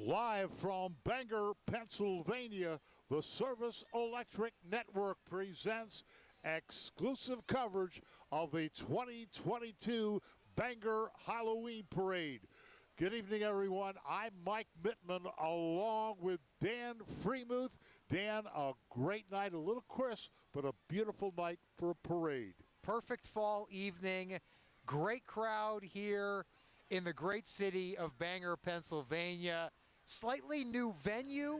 Live from Bangor, Pennsylvania, the Service Electric Network presents exclusive coverage of the 2022 Bangor Halloween Parade. Good evening, everyone. I'm Mike Mittman along with Dan Freemuth. Dan, a great night, a little crisp, but a beautiful night for a parade. Perfect fall evening. Great crowd here in the great city of Bangor, Pennsylvania. Slightly new venue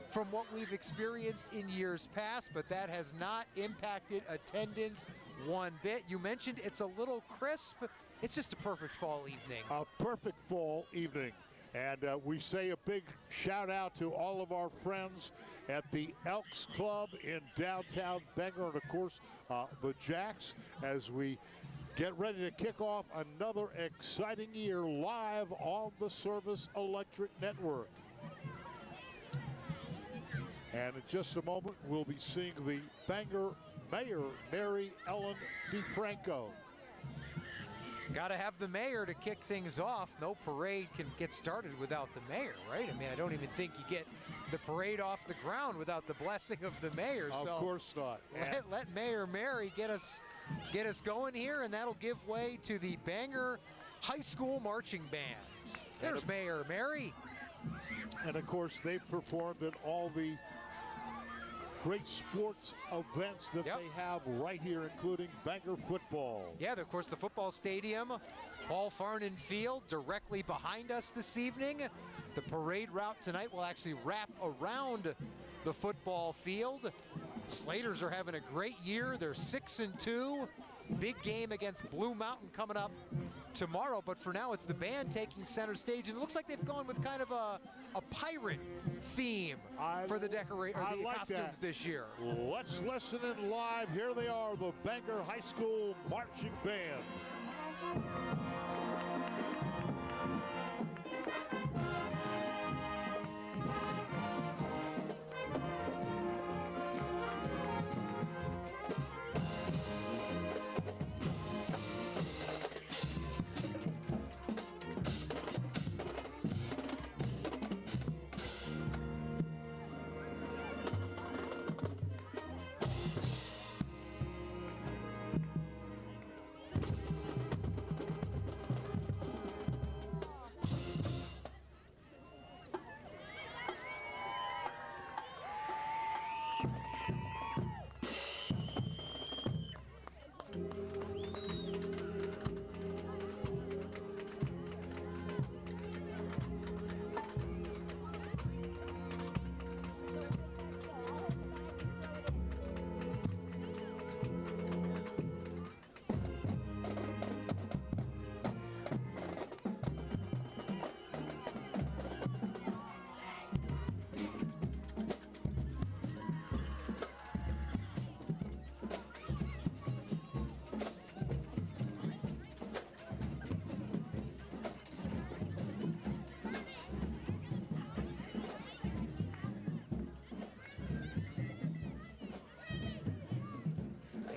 from what we've experienced in years past, but that has not impacted attendance one bit. You mentioned it's a little crisp. It's just a perfect fall evening. A perfect fall evening. And we say a big shout out to all of our friends at the Elks Club in downtown Bangor, and of course the Jacks, as we get ready to kick off another exciting year live on the Service Electric Network. And in just a moment, we'll be seeing the Bangor Mayor, Mary Ellen DeFranco. Got to have the mayor to kick things off. No parade can get started without the mayor, right? I mean, I don't even think you get the parade off the ground without the blessing of the mayor. Of course not. Let Mayor Mary get us going here, and that'll give way to the Bangor High School Marching Band. There's Mayor Mary. And of course, they've performed at all the great sports events that they have right here, including Bangor football. Yeah, of course, the football stadium, Paul Farnan Field, directly behind us this evening. The parade route tonight will actually wrap around the football field. Slaters are having a great year. They're 6-2. Big game against Blue Mountain coming up tomorrow, but for now it's the band taking center stage, and it looks like they've gone with kind of a pirate theme for the costumes this year. Let's listen in live. Here they are, the Bangor High School Marching Band.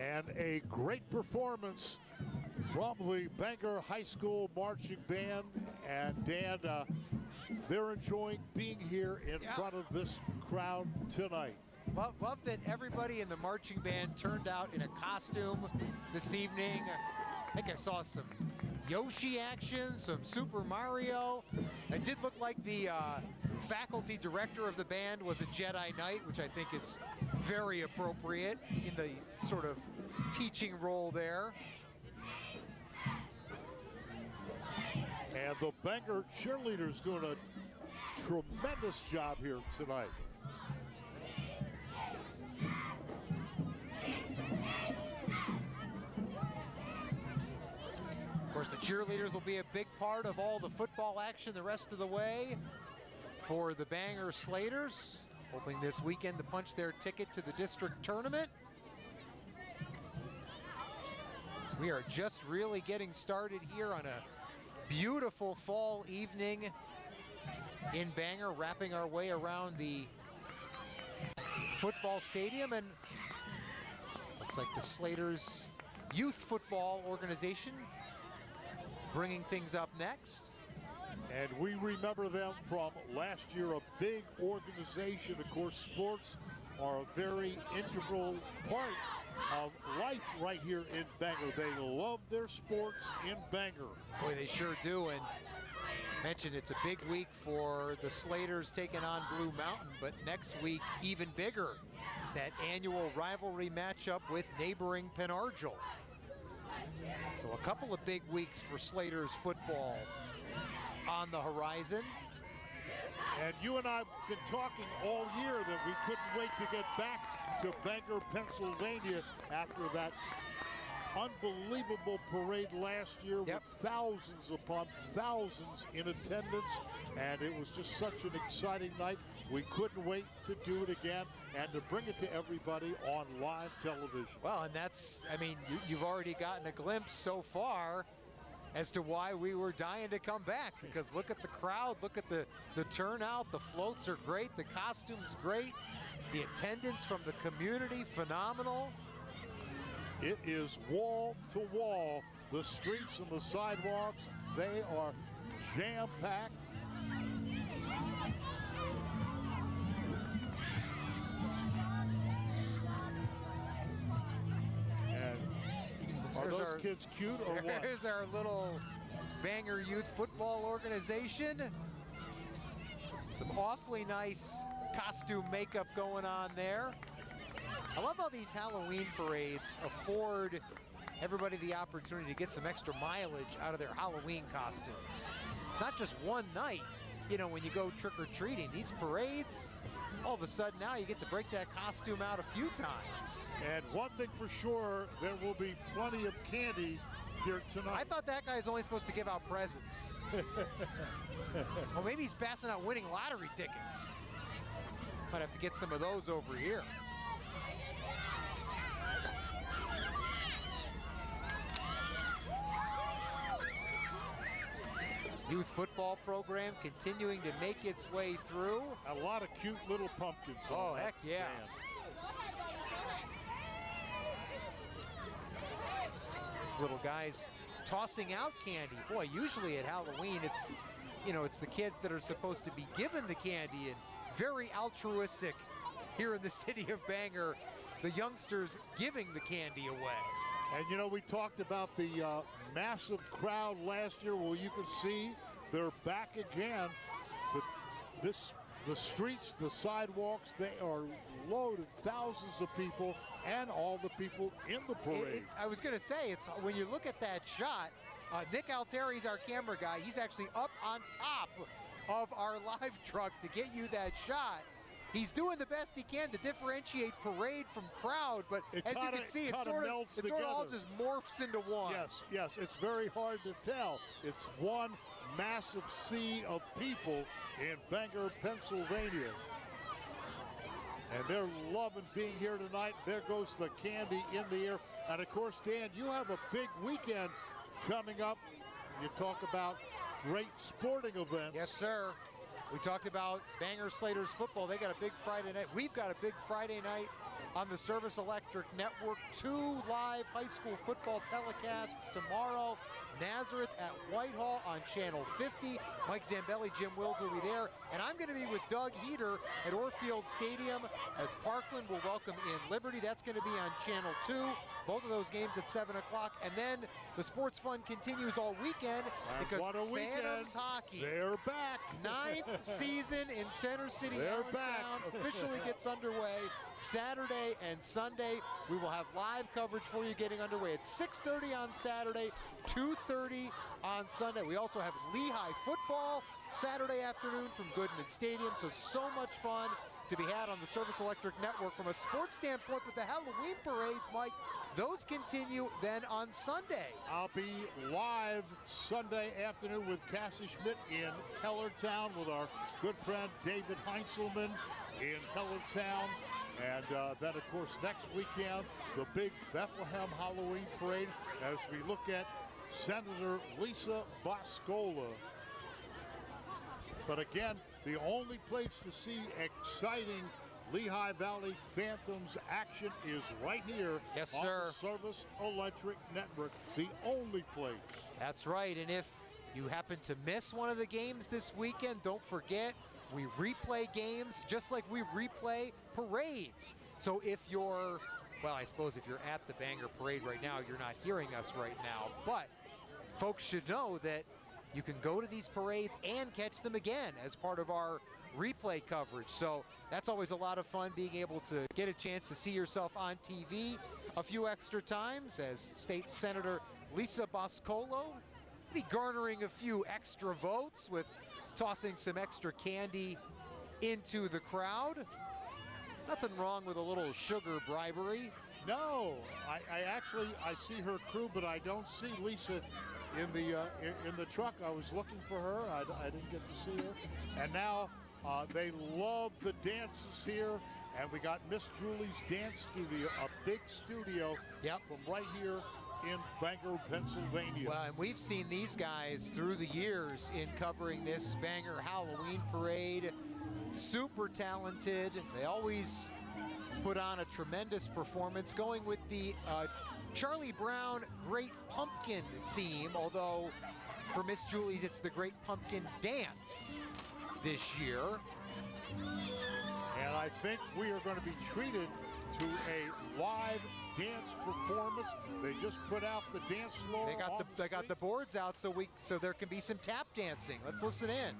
And a great performance from the Bangor High School Marching Band. And Dan, they're enjoying being here in front of this crowd tonight. Love that everybody in the marching band turned out in a costume this evening. I think I saw some Yoshi action, some Super Mario. It did look like the faculty director of the band was a Jedi Knight, which I think is very appropriate in the sort of teaching role there. And the Bangor Cheerleaders doing a tremendous job here tonight. Of course, the cheerleaders will be a big part of all the football action the rest of the way for the Bangor Slaters, hoping this weekend to punch their ticket to the district tournament. So we are just really getting started here on a beautiful fall evening in Bangor, wrapping our way around the football stadium, and looks like the Slaters Youth Football Organization bringing things up next. And we remember them from last year, a big organization. Of course, sports are a very integral part of life right here in Bangor. They love their sports in Bangor. Boy, they sure do. And mentioned it's a big week for the Slaters taking on Blue Mountain, but next week even bigger. That annual rivalry matchup with neighboring Penargil. So a couple of big weeks for Slaters football on the horizon. And you and I have been talking all year that we couldn't wait to get back to Bangor, Pennsylvania after that unbelievable parade last year with thousands upon thousands in attendance. And it was just such an exciting night. We couldn't wait to do it again and to bring it to everybody on live television. Well, and that's, I mean, you've already gotten a glimpse so far as to why we were dying to come back, because look at the crowd, look at the turnout, the floats are great, the costumes great, the attendance from the community, phenomenal. It is wall to wall. The streets and the sidewalks, they are jam-packed. And are those kids cute or what? There's our little Bangor Youth Football Organization. Some awfully nice costume makeup going on there. I love how these Halloween parades afford everybody the opportunity to get some extra mileage out of their Halloween costumes. It's not just one night, you know, when you go trick-or-treating. These parades, all of a sudden now you get to break that costume out a few times. And one thing for sure, there will be plenty of candy here tonight. I thought that guy's only supposed to give out presents. Well, maybe he's passing out winning lottery tickets. Might have to get some of those over here. Youth football program continuing to make its way through. A lot of cute little pumpkins. Oh, heck yeah. These little guys tossing out candy. Boy, usually at Halloween, it's, you know, it's the kids that are supposed to be given the candy, and very altruistic here in the city of Bangor, the youngsters giving the candy away. And you know, we talked about the massive crowd last year. Well, you can see they're back again. The streets, the sidewalks, they are loaded. Thousands of people and all the people in the parade. I was going to say, it's when you look at that shot, Nick Alteri's our camera guy. He's actually up on top of our live truck to get you that shot. He's doing the best he can to differentiate parade from crowd, but as you can see, it sort of all just morphs into one. Yes, it's very hard to tell. It's one massive sea of people in Bangor, Pennsylvania. And they're loving being here tonight. There goes the candy in the air. And of course, Dan, you have a big weekend coming up. You talk about great sporting events. Yes, sir. We talked about Bangor Slaters football. They got a big Friday night. We've got a big Friday night on the Service Electric Network. 2 live high school football telecasts tomorrow. Nazareth at Whitehall on Channel 50. Mike Zambelli, Jim Wills will be there. And I'm going to be with Doug Heater at Orfield Stadium as Parkland will welcome in Liberty. That's going to be on Channel 2. Both of those games at 7 o'clock. And then the sports fun continues all weekend because Phantoms Hockey. They're back. 9th season in Center City, Allentown officially gets underway Saturday and Sunday. We will have live coverage for you getting underway at 6:30 on Saturday, 2:30 on Sunday. We also have Lehigh football Saturday afternoon from Goodman Stadium. So much fun to be had on the Service Electric Network from a sports standpoint. But the Halloween parades, Mike, those continue then on Sunday. I'll be live Sunday afternoon with Cassie Schmidt in Hellertown with our good friend David Heinzelman in Hellertown. And then, of course, next weekend, the big Bethlehem Halloween parade as we look at Senator Lisa Boscola. But again, the only place to see exciting Lehigh Valley Phantoms action is right here on the Service Electric Network, the only place. That's right, and if you happen to miss one of the games this weekend, don't forget, we replay games just like we replay parades. So if you're, well, I suppose if you're at the Bangor Parade right now, you're not hearing us right now, but folks should know that you can go to these parades and catch them again as part of our replay coverage. So that's always a lot of fun, being able to get a chance to see yourself on TV a few extra times, as State Senator Lisa Boscolo be garnering a few extra votes with tossing some extra candy into the crowd. Nothing wrong with a little sugar bribery. No, I see her crew, but I don't see Lisa in the truck. I was looking for her. I didn't get to see her. And now they love the dances here. And we got Miss Julie's Dance Studio, a big studio from right here in Bangor, Pennsylvania. Well, and we've seen these guys through the years in covering this Bangor Halloween Parade. Super talented. They always put on a tremendous performance, going with the Charlie Brown Great Pumpkin theme, although for Miss Julie's it's the Great Pumpkin Dance this year. And I think we are going to be treated to a live dance performance. They just put out the dance floor. They got the boards out so there can be some tap dancing. Let's listen in.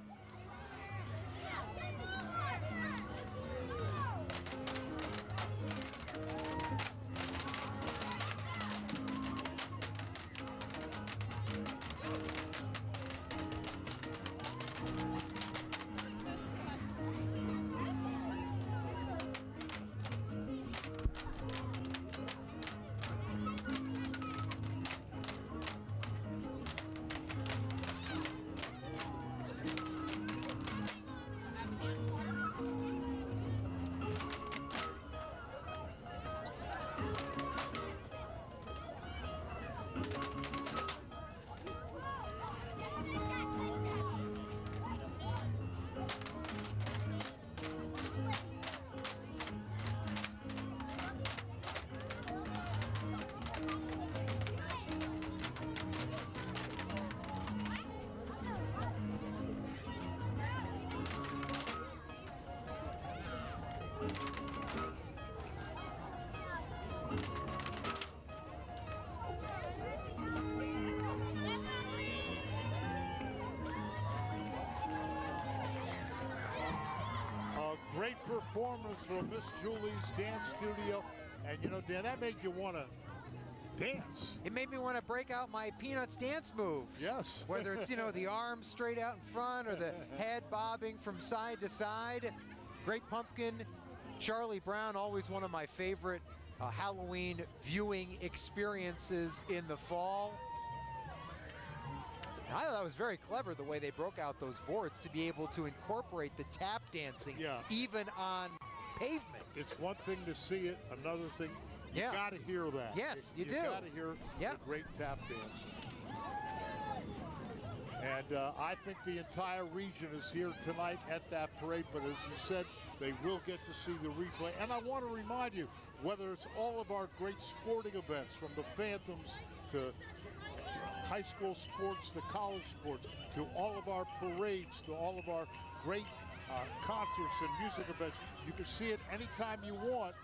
Great performance from Miss Julie's Dance Studio. And you know, Dan, that made you want to dance. It made me want to break out my Peanuts dance moves. Yes. Whether it's, you know, the arms straight out in front or the head bobbing from side to side. Great Pumpkin, Charlie Brown, always one of my favorite Halloween viewing experiences in the fall. And I thought that was very clever, the way they broke out those boards to be able to incorporate the tap dancing even on pavement. It's one thing to see it, another thing, you got to hear that. Yes, you do. You got to hear the great tap dancing. And I think the entire region is here tonight at that parade, but as you said, they will get to see the replay. And I want to remind you, whether it's all of our great sporting events, from the Phantoms to high school sports, to college sports, to all of our parades, to all of our great concerts and music events, you can see it anytime you want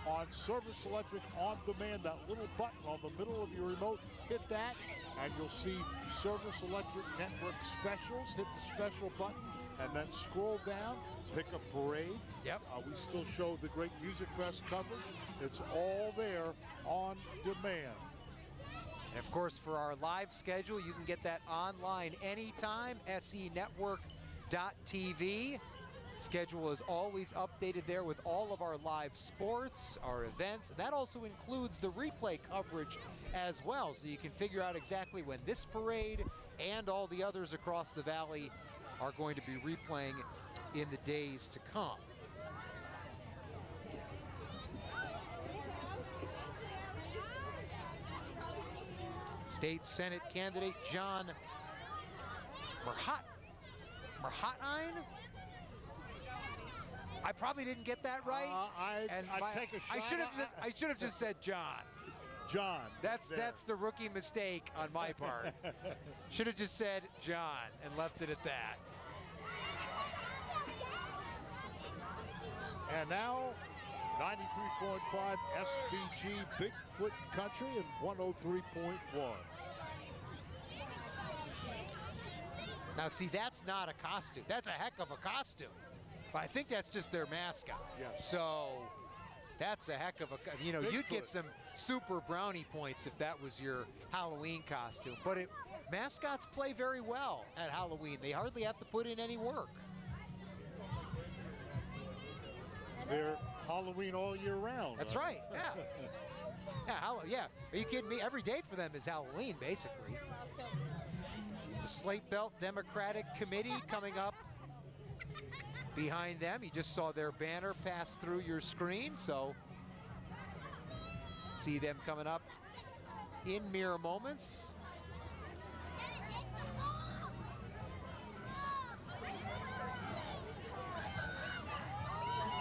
on Service Electric On Demand. That little button on the middle of your remote, hit that, and you'll see Service Electric Network specials. Hit the special button, and then scroll down, pick a parade. Yep. We still show the great Music Fest coverage. It's all there on demand. And of course, for our live schedule, you can get that online anytime, senetwork.tv. Schedule is always updated there with all of our live sports, our events. And that also includes the replay coverage as well, so you can figure out exactly when this parade and all the others across the valley are going to be replaying in the days to come. State Senate candidate John Merhatine. I probably didn't get that right. I'd take a shot. I should have just said John. John. That's the rookie mistake on my part. Should have just said John and left it at that. And now 93.5 SBG Bigfoot Country and 103.1. Now see, that's not a costume. That's a heck of a costume. But I think that's just their mascot. Yes. So that's a heck of a, you'd get Bigfoot. some super brownie points if that was your Halloween costume. But mascots play very well at Halloween. They hardly have to put in any work. They're Halloween all year round. That's right, yeah. Yeah. Are you kidding me? Every day for them is Halloween, basically. The Slate Belt Democratic Committee coming up behind them. You just saw their banner pass through your screen, so see them coming up in mere moments.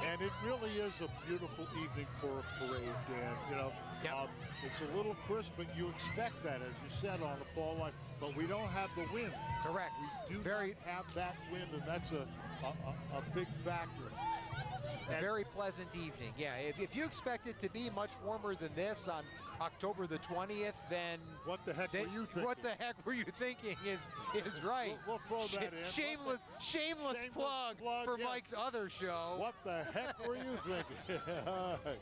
And it really is a beautiful evening for a parade, Dan. Yep. It's a little crisp, but you expect that, as you said, on the fall line. But we don't have the wind. Correct. We do not have that wind, and that's a big factor. A very pleasant evening. Yeah, if you expect it to be much warmer than this on October the 20th, then what the heck were you thinking? What the heck were you thinking is right. We'll throw that in. Shameless plug for yes. Mike's other show. What the heck were you thinking? All right.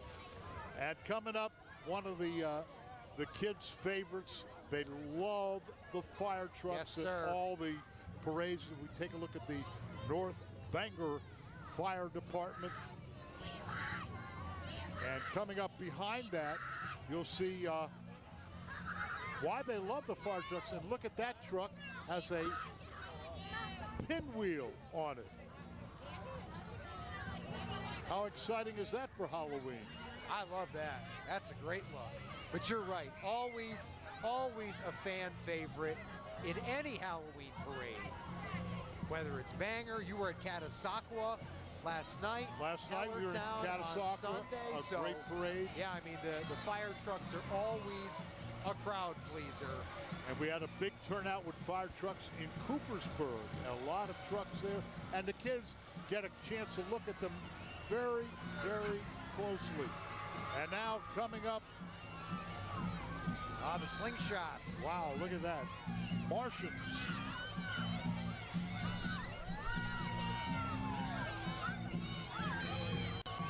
And coming up, one of the kids' favorites. They love the fire trucks Yes, sir. at all the parades. We take a look at the North Bangor Fire Department. And coming up behind that, you'll see why they love the fire trucks. And look at that truck, has a pinwheel on it. How exciting is that for Halloween? I love that. That's a great look. But you're right. Always a fan favorite in any Halloween parade. Whether it's Bangor, you were at Catasauqua last night. Last night we were in Catasauqua, Sunday, a great parade. Yeah, I mean, the fire trucks are always a crowd pleaser. And we had a big turnout with fire trucks in Coopersburg. A lot of trucks there. And the kids get a chance to look at them very, very closely. And now coming up. The slingshots. Wow, look at that. Martians.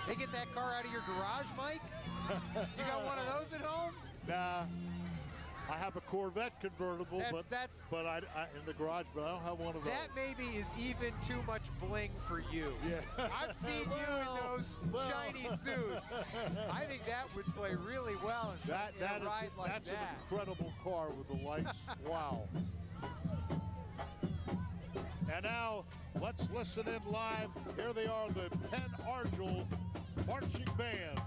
They get that car out of your garage, Mike? You got one of those at home? Nah. I have a Corvette convertible, but I in the garage, but I don't have one of those. That maybe is even too much bling for you. Yeah. I've seen you in those shiny suits. I think that would play really well in a ride like that. That's an incredible car with the lights. Wow. And now, let's listen in live. Here they are, the Penn Argyle Marching Band.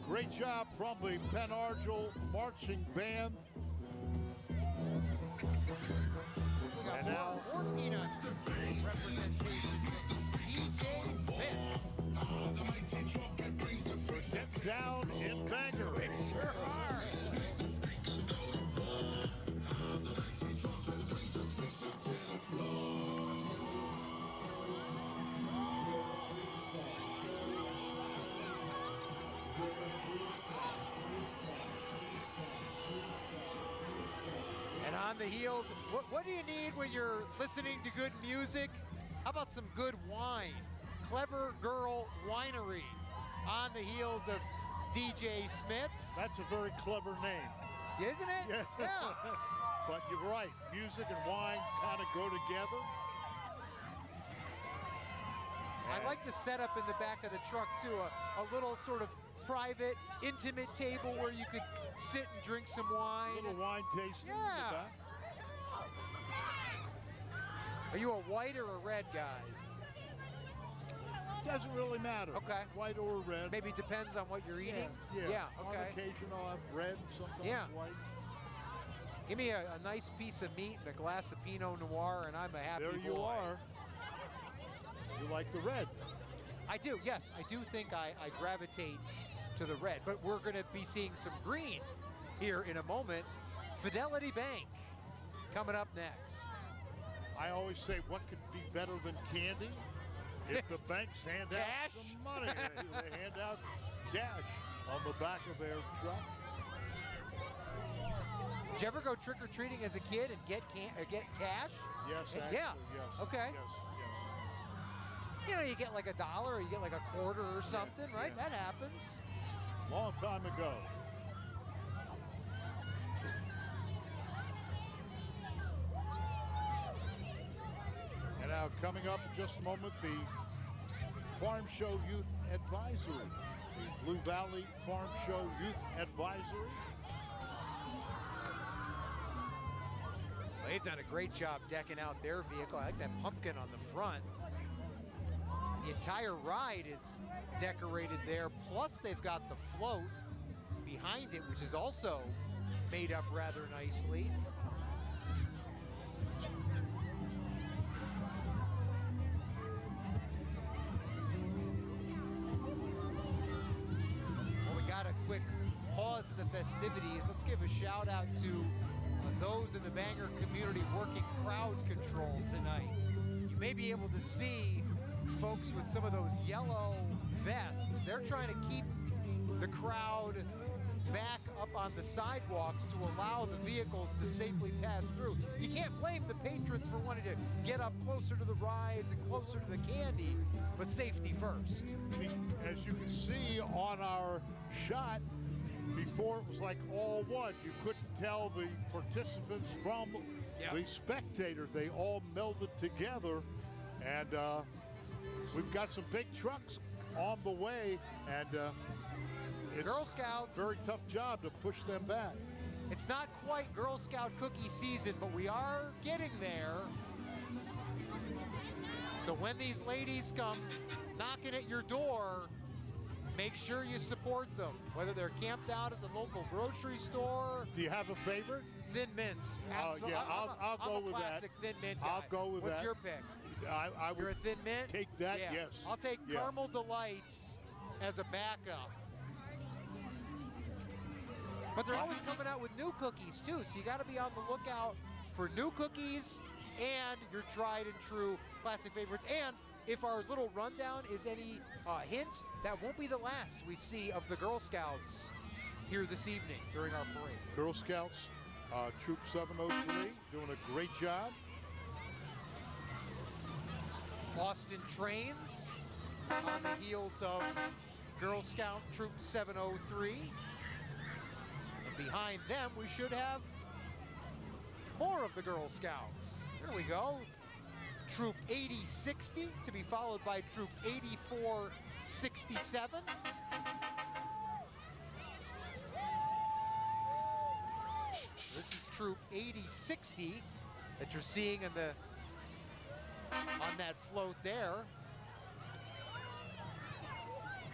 Great job from the Penn Argyle Marching Band. We got And now more peanuts representation. DJ Smith. It's down in Bangor. They sure are. And on the heels, what do you need when you're listening to good music? How about some good wine? Clever Girl Winery on the heels of DJ Smith's. That's a very clever name. Isn't it? Yeah. But you're right, music and wine kind of go together. I like the setup in the back of the truck too, a little sort of private, intimate table where you could sit and drink some wine. A little wine tasting in the back. Are you a white or a red guy? Doesn't really matter. Okay. White or red. Maybe depends on what you're eating? Yeah. Okay. On occasion I'll have red, sometimes white. Give me a nice piece of meat and a glass of Pinot Noir, and I'm a happy boy. There you are. You like the red. I do, yes. I do think I gravitate to the red, but we're going to be seeing some green here in a moment. Fidelity Bank coming up next. I always say, what could be better than candy? If the banks hand out Cash? some money. They hand out cash on the back of their truck. Did you ever go trick-or-treating as a kid and get cash? Yes, actually, yeah. Yes. Okay. Yes. You know, you get like $1 or you get like a quarter or something, right? Yeah. That happens. Long time ago. And now coming up in just a moment, the Farm Show Youth Advisory. The Blue Valley Farm Show Youth Advisory. Well, they've done a great job decking out their vehicle. I like that pumpkin on the front. The entire ride is decorated there, plus they've got the float behind it, which is also made up rather nicely. Well, we got a quick pause in the festivities. Let's give a shout out to those in the Bangor community working crowd control tonight. You may be able to see folks with some of those yellow vests. They're trying to keep the crowd back up on the sidewalks to allow the vehicles to safely pass through. You can't blame the patrons for wanting to get up closer to the rides and closer to the candy, but safety first. As you can see on our shot, before it was like all one. You couldn't tell the participants from the spectators. They all melded together, and we've got some big trucks on the way, and it's Girl Scouts. Very tough job to push them back. It's not quite Girl Scout cookie season, but we are getting there. So when these ladies come knocking at your door, make sure you support them, whether they're camped out at the local grocery store. Do you have a favorite? Thin Mints. Yeah, I'll go with that. Classic Thin Mint guy. I'll go with that. What's your pick? I You're would a Thin Mint? take that, yeah. yes. I'll take Yeah. Caramel Delights as a backup. But they're always coming out with new cookies too, so you got to be on the lookout for new cookies and your tried and true classic favorites. And if our little rundown is any hint, that won't be the last we see of the Girl Scouts here this evening during our parade. Girl Scouts, Troop 703, doing a great job. Austin Trains on the heels of Girl Scout Troop 703. And behind them, we should have more of the Girl Scouts. There we go. Troop 8060 to be followed by Troop 8467. This is Troop 8060 that you're seeing in the on that float there.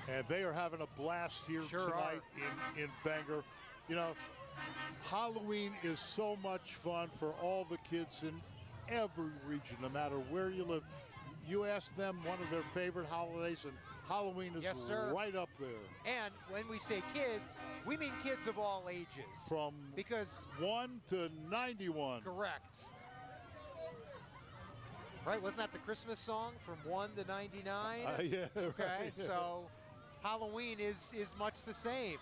And they are having a blast here tonight in Bangor. You know, Halloween is so much fun for all the kids in every region, no matter where you live. You ask them one of their favorite holidays, and Halloween is right up there. And when we say kids, we mean kids of all ages. From because 1 to 91. Correct. Right, wasn't that the Christmas song, from 1 to 99? Yeah, okay, right, yeah. So Halloween is much the same.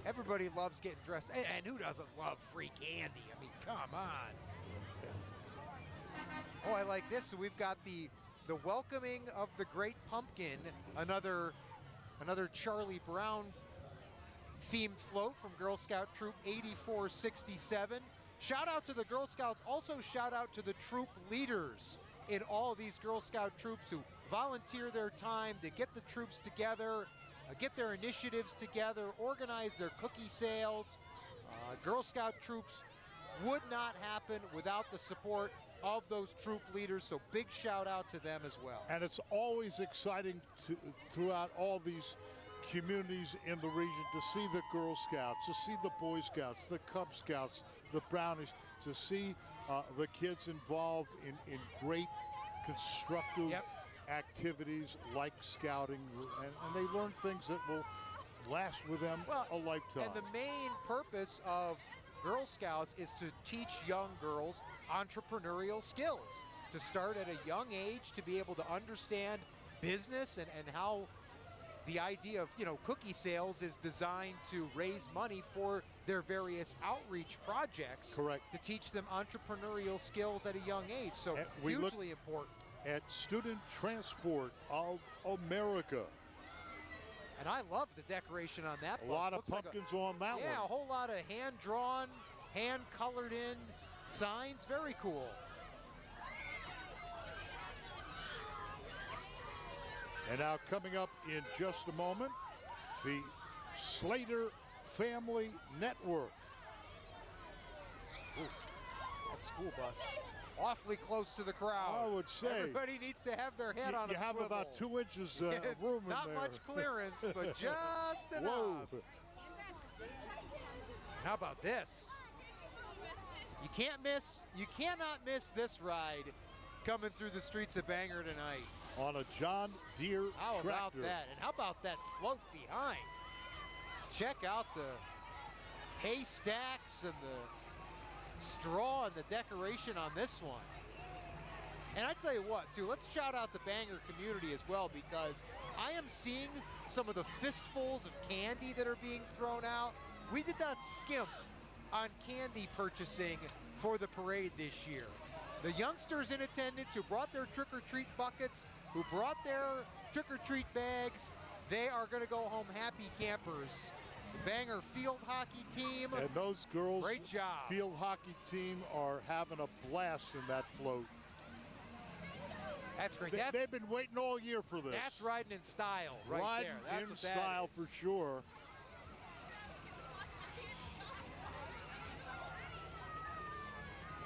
Everybody loves getting dressed, and who doesn't love free candy? I mean, come on. Oh, I like this. So we've got the welcoming of the Great Pumpkin, another Charlie Brown themed float from Girl Scout Troop 8467. Shout out to the Girl Scouts. Also shout out to the troop leaders in all of these Girl Scout troops who volunteer their time to get the troops together, get their initiatives together, organize their cookie sales. Girl Scout troops would not happen without the support of those troop leaders, so big shout out to them as well. And it's always exciting throughout all these communities in the region to see the Girl Scouts, to see the Boy Scouts, the Cub Scouts, the Brownies, to see the kids involved in great constructive activities like scouting, and they learn things that will last with them a lifetime. And the main purpose of Girl Scouts is to teach young girls entrepreneurial skills, to start at a young age to be able to understand business and how the idea of, cookie sales is designed to raise money for their various outreach projects. Correct. To teach them entrepreneurial skills at a young age. So hugely important. At Student Transport of America. And I love the decoration on that bus. A lot of pumpkins on that one. Yeah, a whole lot of hand-drawn, hand-colored in signs. Very cool. And now coming up in just a moment, the Slater Family Network. Ooh, that school bus awfully close to the crowd. I would say. Everybody needs to have their head on a swivel. You have about 2 inches room in there. Not much clearance, but just enough. Whoa. How about this? You cannot miss this ride coming through the streets of Bangor tonight. On a John Deere How tractor. about that? And how about that float behind? Check out the haystacks and the straw and the decoration on this one. And I tell you what, too, let's shout out the Bangor community as well, because I am seeing some of the fistfuls of candy that are being thrown out. We did not skimp on candy purchasing for the parade this year. The youngsters in attendance who brought their trick-or-treat buckets, who brought their trick-or-treat bags, they are going to go home happy campers. The Bangor field hockey team. And those girls, great job. Field hockey team are having a blast in that float. That's great. They've been waiting all year for this. That's riding in style right riding there. That's in what that style is. for sure.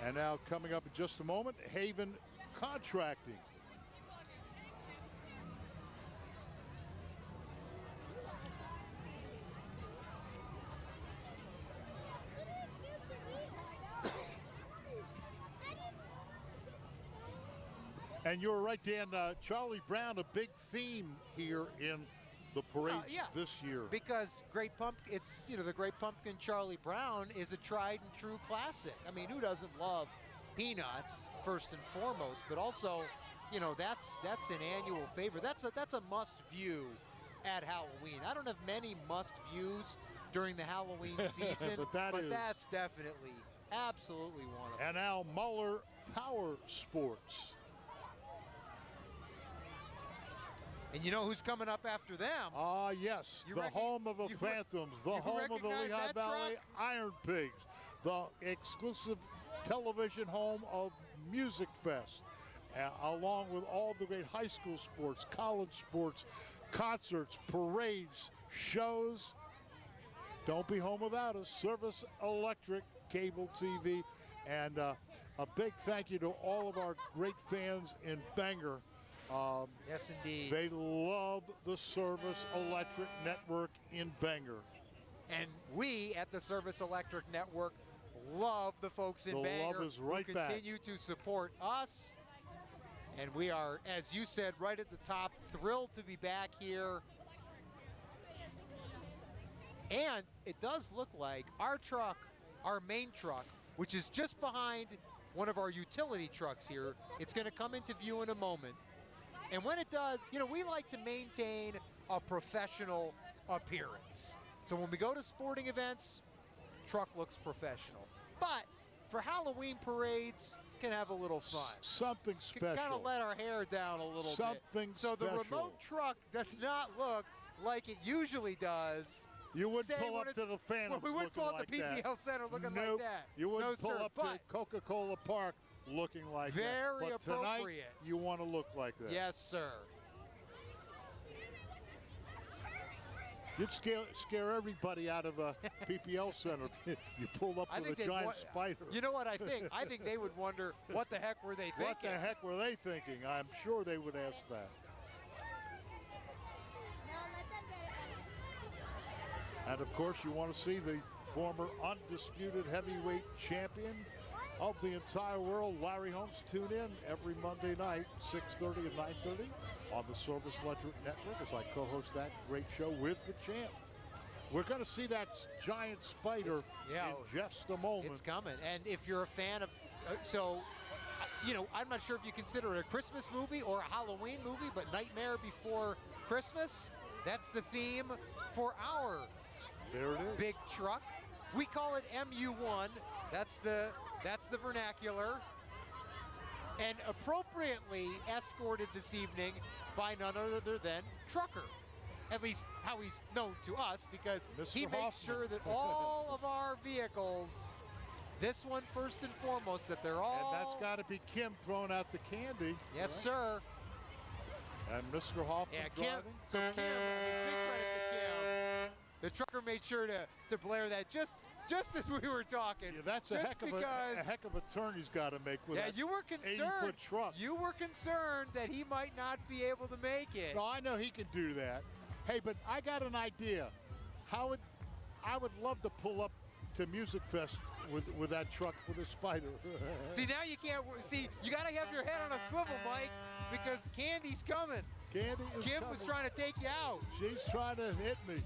And now coming up in just a moment, Haven Contracting. And you were right, Dan. Charlie Brown, a big theme here in the parade this year. Because the Great Pumpkin Charlie Brown is a tried and true classic. I mean, who doesn't love Peanuts first and foremost? But also, that's an annual favorite. That's a must view at Halloween. I don't have many must views during the Halloween season, but that's definitely, absolutely one of them. And now Muller Power Sports. And you know who's coming up after them? Yes, the home of the Phantoms, the home of the Lehigh Valley Iron Pigs, the exclusive television home of Music Fest, along with all the great high school sports, college sports, concerts, parades, shows. Don't be home without us. Service Electric Cable TV. And a big thank you to all of our great fans in Bangor. Yes, indeed. They love the Service Electric Network in Bangor. And we at the Service Electric Network love the folks in Bangor love is right who back. continue to support us. And we are, as you said, right at the top, thrilled to be back here. And it does look like our truck, our main truck, which is just behind one of our utility trucks here, it's going to come into view in a moment. And when it does, we like to maintain a professional appearance. So when we go to sporting events, truck looks professional. But for Halloween parades, can have a little fun. Something special. Kind of let our hair down a little Something bit. So special. the remote truck does not look like it usually does. You wouldn't pull up to the Phantoms we wouldn't pull up like to PPL that. Center looking like that. You wouldn't pull sir, up to Coca-Cola Park looking like that. Very but tonight, appropriate. you want to look like that. Yes, sir. You'd scare everybody out of a PPL center if you pulled up with a giant spider. You know what I think? I think they would wonder, what the heck were they thinking? What the heck were they thinking? I'm sure they would ask that. And of course, you want to see the former undisputed heavyweight champion of the entire world, Larry Holmes. Tune in every Monday night, 6:30 and 9:30 on the Service Electric Network as I co-host that great show with the champ. We're going to see that giant spider in just a moment. It's coming. And if you're a fan of, I'm not sure if you consider it a Christmas movie or a Halloween movie, but Nightmare Before Christmas, that's the theme for our big truck. We call it MU1. That's the vernacular. And appropriately escorted this evening by none other than Trucker. At least how he's known to us, because he makes sure that all of our vehicles, this one first and foremost, that they're all... And that's got to be Kim throwing out the candy. Yes, sir. And Mr. Hoffman driving. So Kim, big credit to Kim. The Trucker made sure to blare that just as we were talking. Yeah, that's a heck of a turn he's got to make with that. You were concerned. 80-foot truck. You were concerned that he might not be able to make it. No, I know he can do that. Hey, but I got an idea. I would love to pull up to Music Fest with that truck with a spider. See, now you can't. See, you got to have your head on a swivel, Mike, because Candy's coming. Candy is Kim coming. was trying to take you out. She's trying to hit me.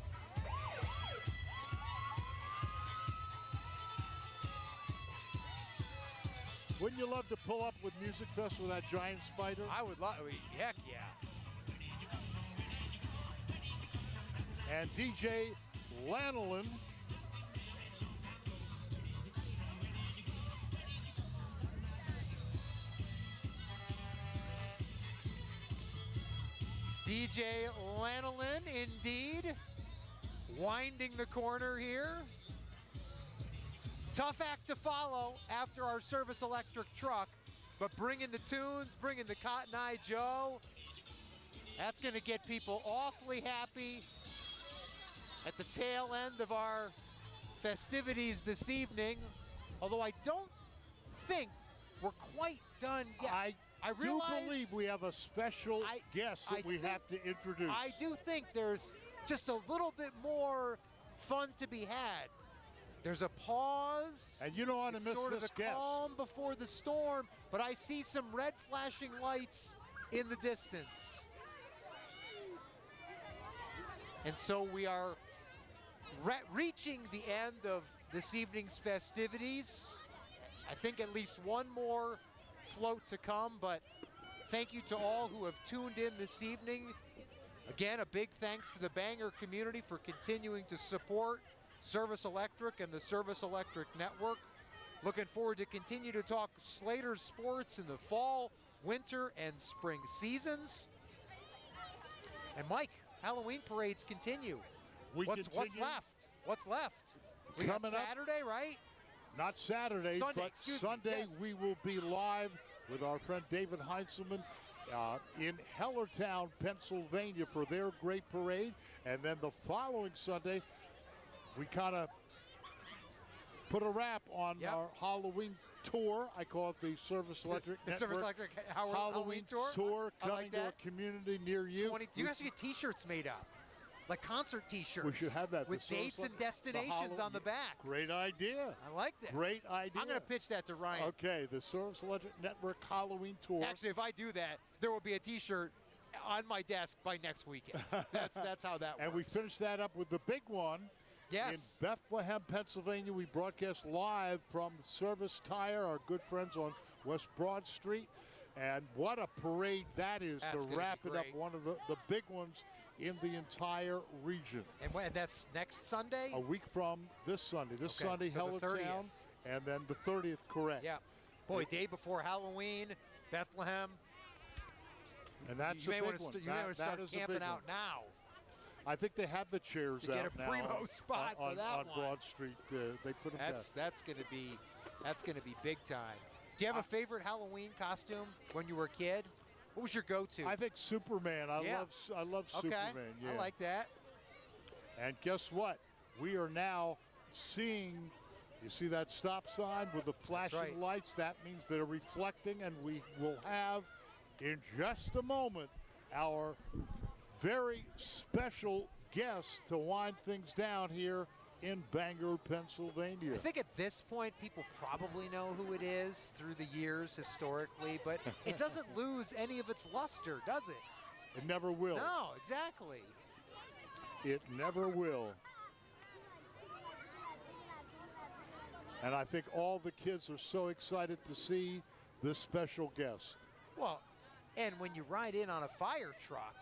Wouldn't you love to pull up with Music Fest with that giant spider? I would love. Heck yeah. And DJ Lanolin. DJ Lanolin, indeed. Winding the corner here. Tough act to follow after our Service Electric truck, but bringing the tunes, bringing the Cotton Eye Joe. That's going to get people awfully happy at the tail end of our festivities this evening. Although I don't think we're quite done yet. I do believe we have a special guest that we have to introduce. I do think there's just a little bit more fun to be had. There's a pause. And you don't want to miss sort of this the guest. calm before the storm, but I see some red flashing lights in the distance. And so we are reaching the end of this evening's festivities. I think at least one more float to come, but thank you to all who have tuned in this evening. Again, a big thanks to the Bangor community for continuing to support Service Electric and the Service Electric Network. Looking forward to continue to talk Slater sports in the fall, winter, and spring seasons. And Mike, Halloween parades continue. What's left? What's left? We got Saturday, right? Not Saturday, but Sunday we will be live with our friend David Heinzelman in Hellertown, Pennsylvania for their great parade. And then the following Sunday, we kind of put a wrap on our Halloween tour. I call it the Service Electric Network. Service Electric Halloween tour coming to a community near you. You guys should get T-shirts made up, like concert T-shirts. We should have that. With dates and destinations on the back. Great idea. I like that. Great idea. I'm going to pitch that to Ryan. Okay, the Service Electric Network Halloween tour. Actually, if I do that, there will be a T-shirt on my desk by next weekend. That's how that works. And we finish that up with the big one. Yes. In Bethlehem, Pennsylvania, we broadcast live from Service Tire, our good friends on West Broad Street. And what a parade that is to wrap it up. One of the big ones in the entire region. And that's next Sunday? A week from this Sunday. This Sunday, so Hellertown, and then the 30th, correct. Yeah. Boy, day before Halloween, Bethlehem. And that's a big one. You may want to start camping out now. I think they have the chairs to out get a now primo spot on, for that on Broad Street. They put them down. That's going to be big time. Do you have a favorite Halloween costume when you were a kid? What was your go-to? I think Superman. I love Superman. Yeah. I like that. And guess what? We are now seeing, you see that stop sign with the flashing lights? That means they're reflecting, and we will have, in just a moment, our very special guest to wind things down here in Bangor, Pennsylvania. I think at this point, people probably know who it is through the years historically, but it doesn't lose any of its luster, does it? It never will. No, exactly. It never will. And I think all the kids are so excited to see this special guest. Well, and when you ride in on a fire truck,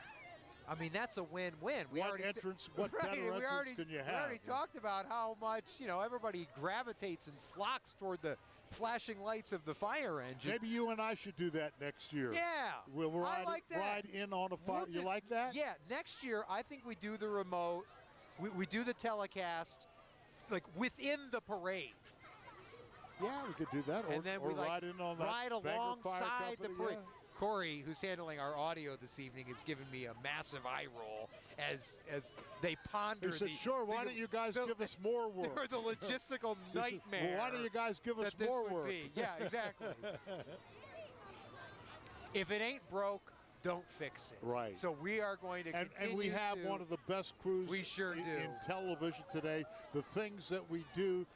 I mean, that's a win-win. What better entrance can you have? We already talked about how much, everybody gravitates and flocks toward the flashing lights of the fire engine. Maybe you and I should do that next year. Yeah. We'll ride, I like that. Ride in on a fire. You like that? Yeah. Next year, I think we do the remote. We do the telecast, like, within the parade. Yeah, we could do that. And then we ride in on that ride alongside the parade. Yeah. Corey, who's handling our audio this evening, has given me a massive eye roll as they ponder. He said, "Sure, why don't you guys give us more work?" The logistical nightmare. Well, why don't you guys give us more work? Yeah, exactly. If it ain't broke, don't fix it. Right. So we are going to continue. And we have one of the best crews we sure do. in television today. The things that we do,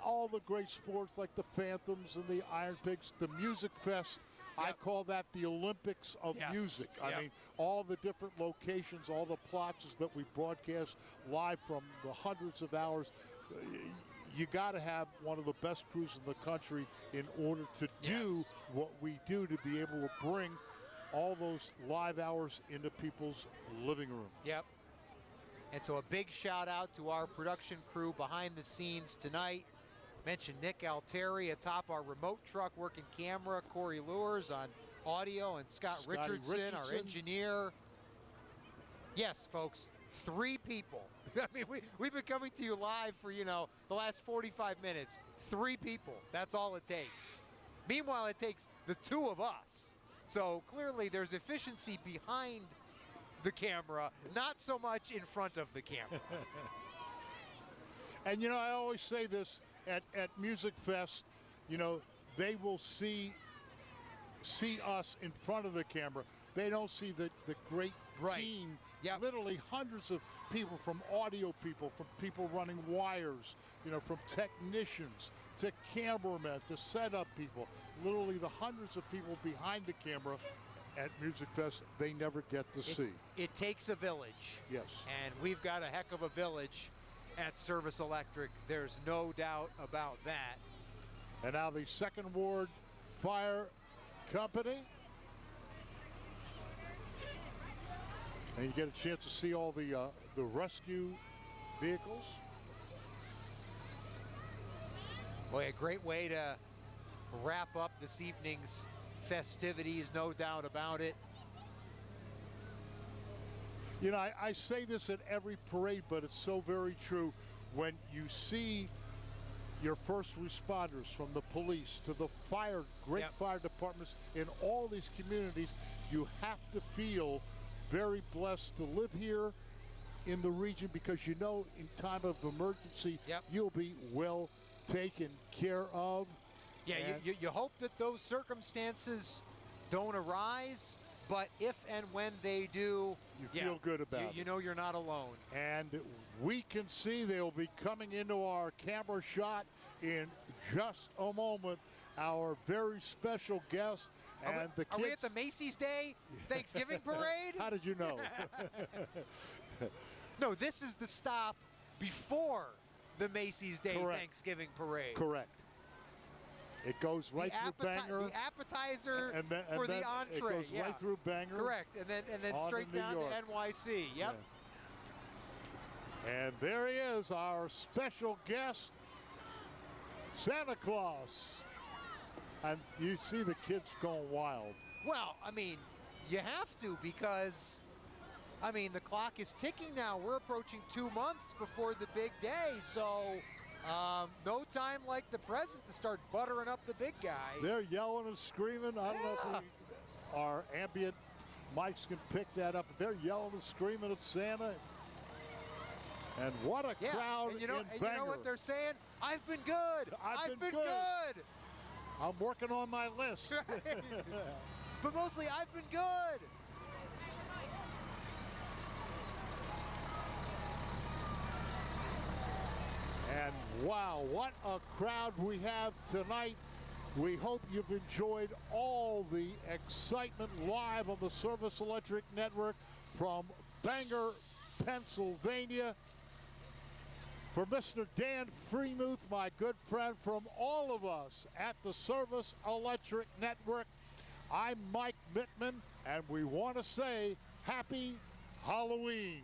all the great sports like the Phantoms and the Iron Pigs, the Music Fest. Yep. I call that the Olympics of music. Yep. I mean, all the different locations, all the plazas that we broadcast live from the hundreds of hours. You got to have one of the best crews in the country in order to do what we do, to be able to bring all those live hours into people's living room. Yep. And so a big shout out to our production crew behind the scenes tonight. Mentioned Nick Alteri atop our remote truck working camera, Corey Lures on audio, and Scott Richardson, our engineer. Yes, folks, 3 people. I mean, we've been coming to you live for, the last 45 minutes. 3 people, that's all it takes. Meanwhile, it takes the 2 of us. So clearly there's efficiency behind the camera, not so much in front of the camera. And, I always say this, at Music Fest, they will see us in front of the camera. They don't see the great team. Yep. Literally hundreds of people, from audio people, from people running wires, from technicians to cameramen to setup people. Literally the hundreds of people behind the camera at Music Fest they never get to see. It takes a village. Yes. And we've got a heck of a village at Service Electric. There's no doubt about that. And now the 2nd Ward Fire Company. And you get a chance to see all the rescue vehicles. Boy, a great way to wrap up this evening's festivities, no doubt about it. I say this at every parade, but it's so very true. When you see your first responders, from the police to the great fire departments in all these communities, you have to feel very blessed to live here in the region, because in time of emergency, you'll be well taken care of. Yeah, you hope that those circumstances don't arise. But if and when they do, you feel good about it. You know you're not alone. And we can see they'll be coming into our camera shot in just a moment. Our very special guest. And the kids. Are we at the Macy's Day Thanksgiving Parade? How did you know? No, this is the stop before the Macy's Day Thanksgiving Parade. Correct. It goes right through Bangor. The appetizer and for then the entree. It goes right through Bangor. Correct. And then straight down to NYC. Yep. Yeah. And there he is, our special guest, Santa Claus. And you see the kids going wild. Well, I mean, you have to, because, the clock is ticking now. We're approaching 2 months before the big day. So no time like the present to start buttering up the big guy. They're yelling and screaming. I don't know if our ambient mics can pick that up, but they're yelling and screaming at Santa. And what a crowd and in Bangor. you know what they're saying? I've been good. I've been good. I'm working on my list. But mostly, I've been good. And wow, what a crowd we have tonight. We hope you've enjoyed all the excitement live on the Service Electric Network from Bangor, Pennsylvania. For Mr. Dan Freemuth, my good friend, from all of us at the Service Electric Network, I'm Mike Mittman, and we want to say Happy Halloween.